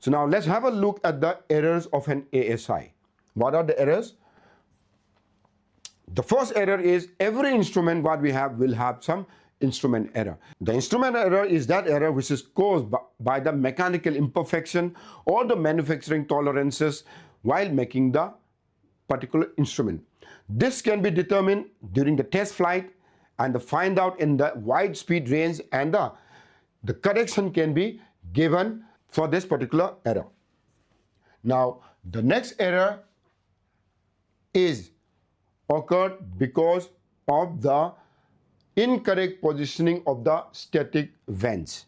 So now let's have a look at the errors of an ASI. What are the errors? The first error is every instrument what we have will have some instrument error. The instrument error is that error which is caused by the mechanical imperfection or the manufacturing tolerances while making the particular instrument. This can be determined during the test flight and find out in the wide speed range, and the correction can be given for this particular error. Now the next error is occurred because of the incorrect positioning of the static vents.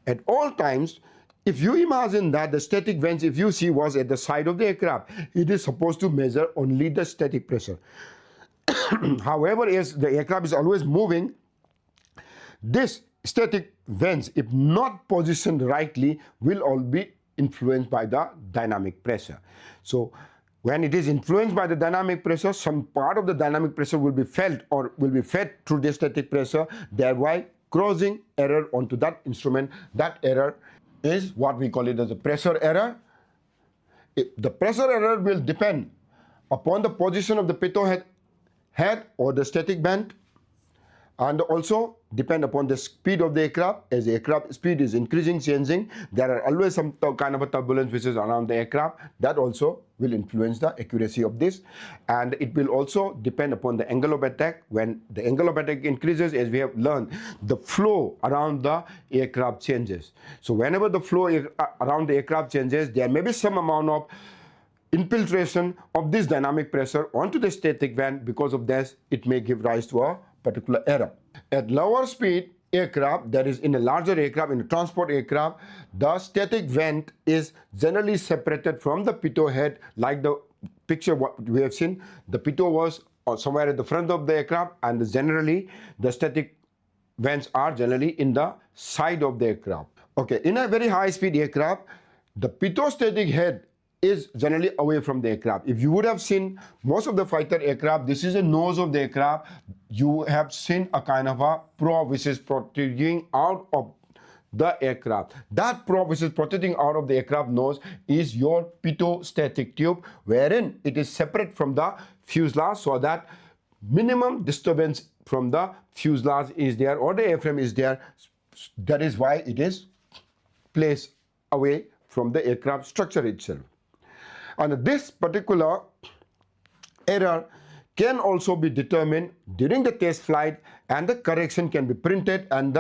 At all times, if you imagine that the static vents, if you see, was at the side of the aircraft, it is supposed to measure only the static pressure. However, as the aircraft is always moving, this static vents, if not positioned rightly, will all be influenced by the dynamic pressure. So when it is influenced by the dynamic pressure, some part of the dynamic pressure will be felt or will be fed through the static pressure, thereby causing error onto that instrument. That error is what we call it as a pressure error. The pressure error will depend upon the position of the pitot head or the static vent, and also depend upon the speed of the aircraft. As the aircraft speed is increasing, changing, there are always some kind of a turbulence which is around the aircraft. That also will influence the accuracy of this, and it will also depend upon the angle of attack. When the angle of attack increases, as we have learned, the flow around the aircraft changes. So whenever the flow around the aircraft changes, there may be some amount of infiltration of this dynamic pressure onto the static vent. Because of this, it may give rise to a particular error. At lower speed aircraft, that is in a larger aircraft, in a transport aircraft, the static vent is generally separated from the pitot head, like the picture what we have seen. The pitot was somewhere at the front of the aircraft, and generally the static vents are generally in the side of the aircraft. Okay, in a very high speed aircraft, the pitot-static head is generally away from the aircraft. If you would have seen most of the fighter aircraft, this is the nose of the aircraft. You have seen a kind of a probe which is protruding out of the aircraft. That probe which is protruding out of the aircraft nose is your pitot-static tube, wherein it is separate from the fuselage, so that minimum disturbance from the fuselage is there or the airframe is there. That is why it is placed away from the aircraft structure itself. And this particular error can also be determined during the test flight, and the correction can be printed and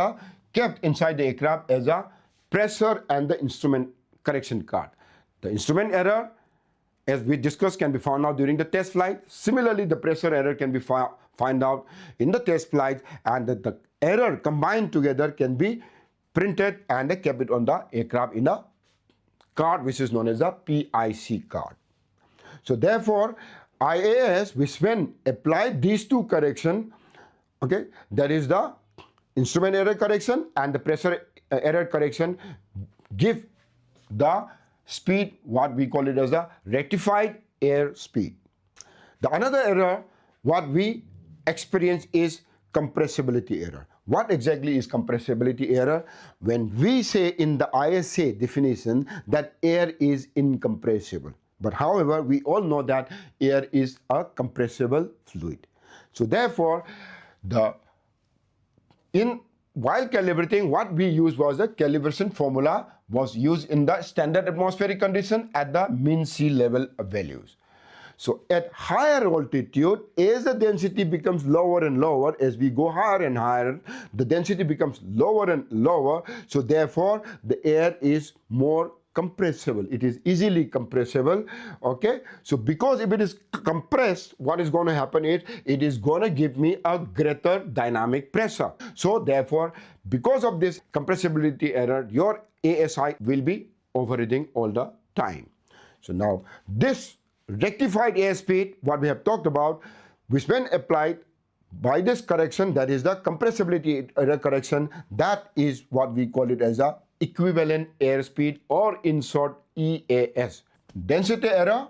kept inside the aircraft as a pressure and the instrument correction card. The instrument error, as we discussed, can be found out during the test flight. Similarly, the pressure error can be found out in the test flight, and the error combined together can be printed and kept it on the aircraft in a card which is known as a PIC card. So therefore, IAS, which when applied these two correction, okay, that is the instrument error correction and the pressure error correction, give the speed what we call it as the rectified air speed. The another error what we experience is compressibility error. What exactly is compressibility error? When we say in the ISA definition that air is incompressible. But however, we all know that air is a compressible fluid. So therefore, while calibrating, what we used was the calibration formula was used in the standard atmospheric condition at the mean sea level values. So at higher altitude, as the density becomes lower and lower, as we go higher and higher, the density becomes lower and lower. So therefore, the air is more compressible. It is easily compressible. Okay. So because if it is compressed, what is going to happen is it is going to give me a greater dynamic pressure. So therefore, because of this compressibility error, your ASI will be overheating all the time. So now this rectified airspeed, what we have talked about, which when applied by this correction, that is the compressibility error correction, that is what we call it as a equivalent airspeed, or in short EAS. Density error,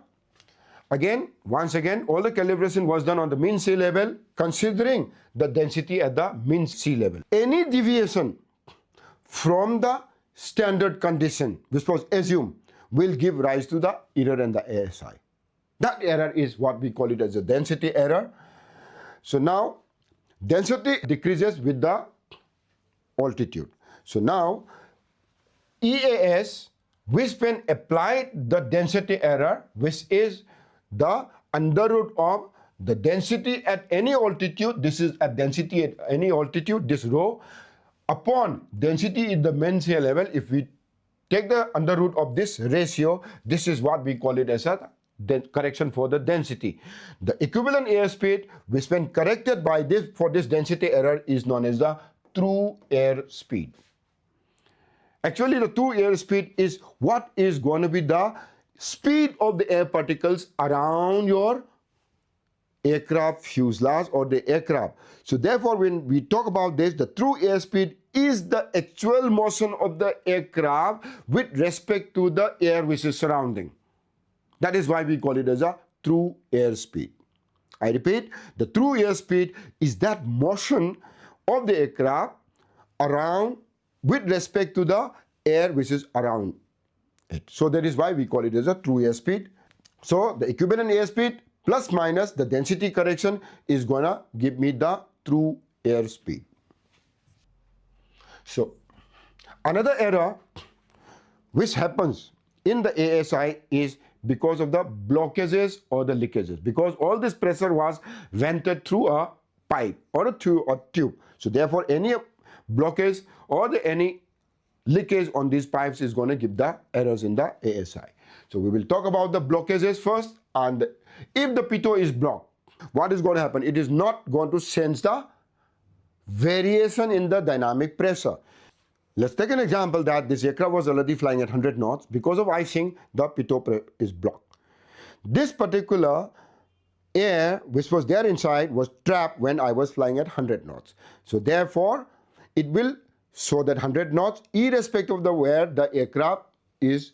again, once again, all the calibration was done on the mean sea level, considering the density at the mean sea level. Any deviation from the standard condition, which was assumed, will give rise to the error in the ASI. That error is what we call it as a density error. So now density decreases with the altitude. So now EAS, which when applied the density error, which is the under root of the density at any altitude, this is a density at any altitude, this rho, upon density in the mean sea level, if we take the under root of this ratio, this is what we call it as a correction for the density. The equivalent airspeed, which when corrected by this for this density error, is known as the true airspeed. Actually, the true airspeed is what is going to be the speed of the air particles around your aircraft fuselage or the aircraft. So therefore, when we talk about this, the true airspeed is the actual motion of the aircraft with respect to the air which is surrounding. That is why we call it as a true airspeed. I repeat, the true airspeed is that motion of the aircraft around with respect to the air which is around it. So that is why we call it as a true airspeed. So the equivalent airspeed plus minus the density correction is gonna give me the true airspeed. So another error which happens in the ASI is because of the blockages or the leakages, because all this pressure was vented through a pipe or a tube. So therefore any blockage or any leakage on these pipes is going to give the errors in the ASI. So we will talk about the blockages first. And if the pitot is blocked, what is going to happen? It is not going to sense the variation in the dynamic pressure. Let's take an example that this aircraft was already flying at 100 knots. Because of icing, the pitot is blocked. This particular air which was there inside was trapped when I was flying at 100 knots. So therefore, it will show that 100 knots irrespective of the where the aircraft is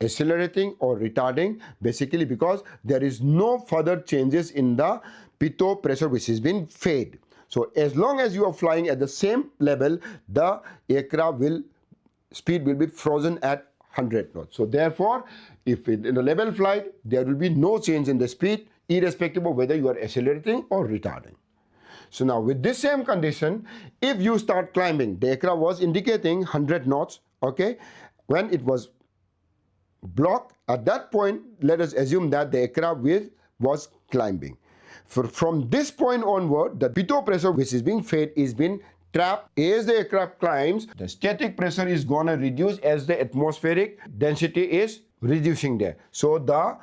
accelerating or retarding, basically because there is no further changes in the pitot pressure which has been fade. So as long as you are flying at the same level, the aircraft speed will be frozen at 100 knots. So therefore, if in a level flight, there will be no change in the speed irrespective of whether you are accelerating or retarding. So now with this same condition, if you start climbing, the aircraft was indicating 100 knots, okay, when it was blocked, at that point, let us assume that the aircraft was climbing. From this point onward, the pitot pressure which is being fed is being trapped. As the aircraft climbs, the static pressure is going to reduce as the atmospheric density is reducing there. So the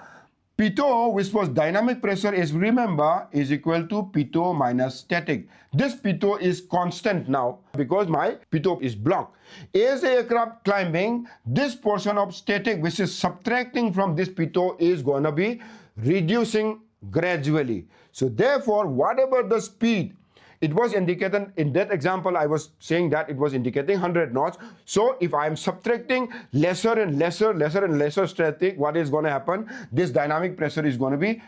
pitot, which was dynamic pressure, is, remember, is equal to pitot minus static. This pitot is constant now because my pitot is blocked. As the aircraft climbing, this portion of static which is subtracting from this pitot is going to be reducing gradually. So therefore, whatever the speed it was indicated in that example, I was saying that it was indicating 100 knots. So if I am subtracting lesser and lesser static, what is going to happen? This dynamic pressure is going to be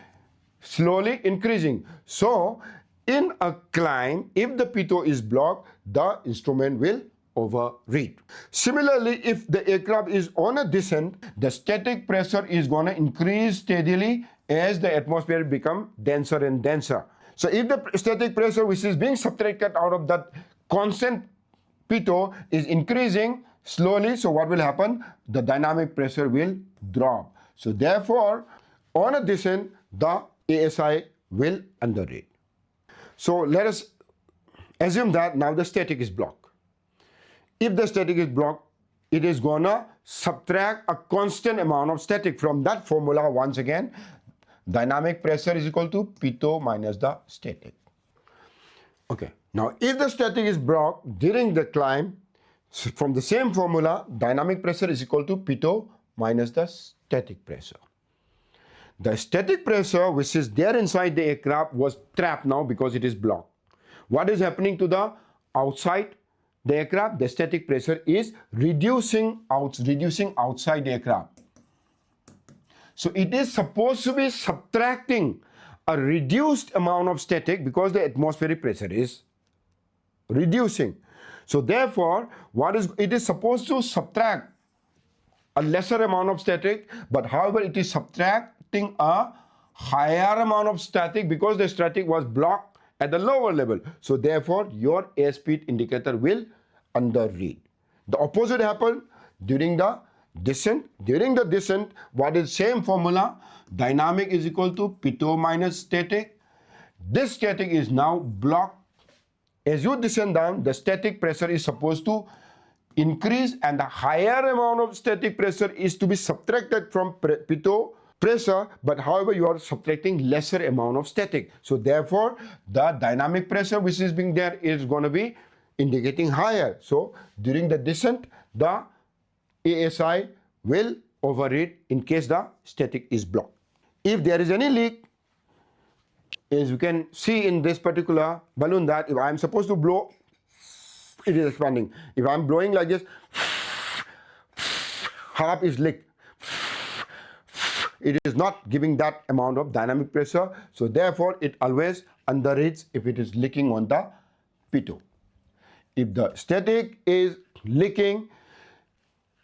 slowly increasing. So in a climb, if the pitot is blocked, the instrument will overread. Similarly, if the aircraft is on a descent, the static pressure is going to increase steadily as the atmosphere becomes denser and denser. So if the static pressure which is being subtracted out of that constant pitot is increasing slowly, so what will happen? The dynamic pressure will drop. So therefore, on a descent, the ASI will underrate. So let us assume that now the static is blocked. If the static is blocked, it is gonna subtract a constant amount of static from that formula once again. Dynamic pressure is equal to pitot minus the static. Okay, now if the static is blocked during the climb, from the same formula, dynamic pressure is equal to pitot minus the static pressure. The static pressure which is there inside the aircraft was trapped now because it is blocked. What is happening to the outside the aircraft? The static pressure is reducing outside the aircraft. So it is supposed to be subtracting a reduced amount of static because the atmospheric pressure is reducing. So therefore, it is supposed to subtract a lesser amount of static, but however it is subtracting a higher amount of static because the static was blocked at the lower level. So therefore your airspeed indicator will underread. The opposite happened during the descent. During the descent, what is same formula? Dynamic is equal to pitot minus static. This static is now blocked. As you descend down, the static pressure is supposed to increase and the higher amount of static pressure is to be subtracted from pitot pressure, but however you are subtracting lesser amount of static. So therefore the dynamic pressure which is being there is going to be indicating higher. So during the descent, the ASI will overread in case the static is blocked. If there is any leak, as you can see in this particular balloon, that if I am supposed to blow, it is expanding. If I am blowing like this, half is leaked. It is not giving that amount of dynamic pressure. So therefore it always underreads if it is leaking on the pitot. If the static is leaking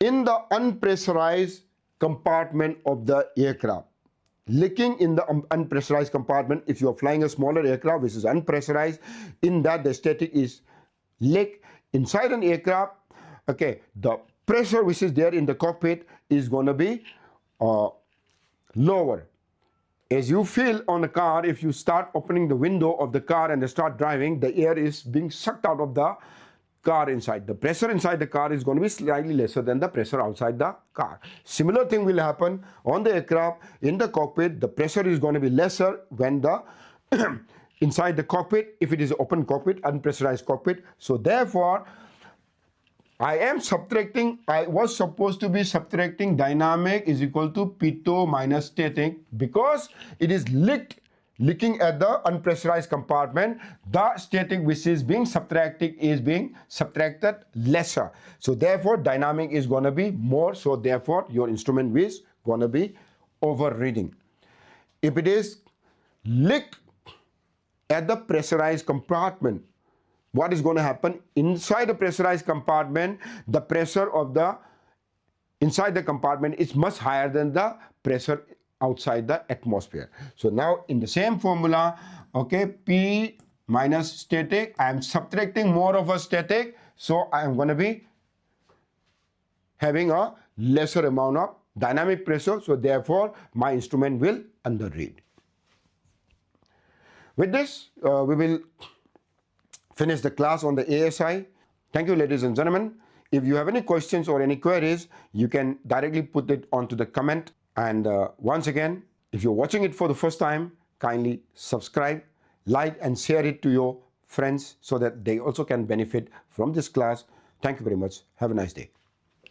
in the unpressurized compartment of the aircraft, leaking in the unpressurized compartment, if you are flying a smaller aircraft which is unpressurized, in that the static is leak inside an aircraft, okay, the pressure which is there in the cockpit is going to be lower. As you feel on a car, if you start opening the window of the car and start driving, the air is being sucked out of the car inside. The pressure inside the car is going to be slightly lesser than the pressure outside the car. Similar thing will happen on the aircraft. In the cockpit, the pressure is going to be lesser when the inside the cockpit, if it is open cockpit, unpressurized cockpit. So therefore I was supposed to be subtracting dynamic is equal to pitot minus static, because it is leaking at the unpressurized compartment. The static which is being subtracted lesser. So therefore dynamic is going to be more. So therefore your instrument is going to be overreading. If it is leaked at the pressurized compartment, what is going to happen? Inside the pressurized compartment, the pressure of the inside the compartment is much higher than the pressure outside the atmosphere. So now in the same formula, okay, P minus static, I am subtracting more of a static, so I am going to be having a lesser amount of dynamic pressure. So therefore my instrument will underread. With this, we will finish the class on the ASI. Thank you, ladies and gentlemen. If you have any questions or any queries, you can directly put it onto the comment. And once again, if you're watching it for the first time, kindly subscribe, like and share it to your friends so that they also can benefit from this class. Thank you very much. Have a nice day.